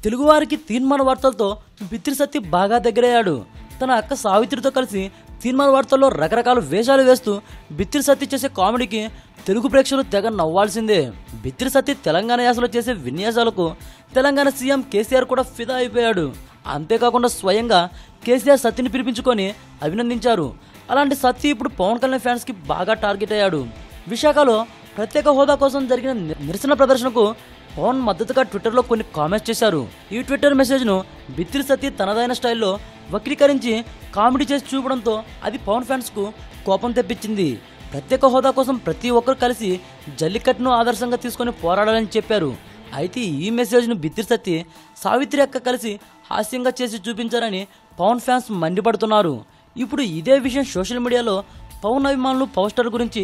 తెలుగువారికి తీన్మార్ వార్తలతో బిత్తిరి సత్తి బాగా దగ్గరయ్యాడు. తన అక్క సావిత్రితో కలిసి తీన్మార్ వార్తల్లో రకరకాల వేషాలు వేస్తూ బిత్తిరి సత్తి చేసే కామెడీకి తెలుగు ప్రేక్షకులు తెగ నవ్వాల్సిందే. బిత్తిరి సత్తి తెలంగాణ యాసలో చేసే విన్యాసాలకు తెలంగాణ సీఎం కేసీఆర్ కూడా ఫిదా అయిపోయాడు. అంతేకాకుండా స్వయంగా కేసీఆర్ సత్తిని పిలిపించుకొని అభినందించారు. అలాంటి సత్తి ఇప్పుడు పవన్ కళ్యాణ్ ఫ్యాన్స్ కి బాగా టార్గెట్ అయ్యాడు. విశాఖలో ప్రత్యేక హోదా కోసం జరిగిన నిరసన ప్రదర్శనకు పవన్ మద్దతుగా ట్విట్టర్లో కొన్ని కామెంట్స్ చేశారు. ఈ ట్విట్టర్ మెసేజ్ను బిత్తిరి సత్తి తనదైన స్టైల్లో వక్రీకరించి కామెడీ చేసి చూపడంతో అది పవన్ ఫ్యాన్స్కు కోపం తెప్పించింది. ప్రత్యేక హోదా కోసం ప్రతి ఒక్కరు కలిసి జల్లికట్టును ఆదర్శంగా తీసుకొని పోరాడాలని చెప్పారు. అయితే ఈ మెసేజ్ను బిత్తిరి సత్తి సావిత్రి అక్క కలిసి హాస్యంగా చేసి చూపించారని పవన్ ఫ్యాన్స్ మండిపడుతున్నారు. ఇప్పుడు ఇదే విషయం సోషల్ మీడియాలో పవన్ అభిమానులు పవర్ స్టార్ గురించి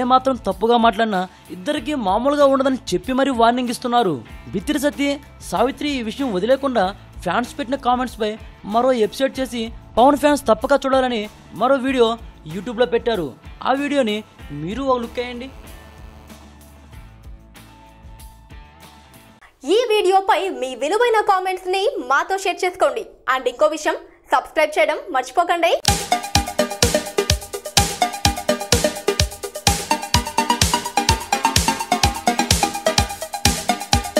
ఏమాత్రం తప్పుగా మాట్లాడినా ఇద్దరికి మామూలుగా ఉండదని చెప్పి మరీ వార్నింగ్ ఇస్తున్నారు. బిత్తిరి సత్తి సావిత్రి ఈ విషయం వదిలేకుండా ఫ్యాన్స్ పెట్టిన కామెంట్స్ పై మరో ఎపిసోడ్ చేసి పవన్ ఫ్యాన్స్ తప్పక చూడాలని మరో వీడియో యూట్యూబ్లో పెట్టారు. ఆ వీడియోని మీరు ఒక లుక్ వేయండి. ఈ వీడియోపై మీ విలువైన కామెంట్స్ ని మాతో షేర్ చేసుకోండి. అండ్ ఇంకో విషయం, సబ్స్క్రైబ్ చేయడం మర్చిపోకండి.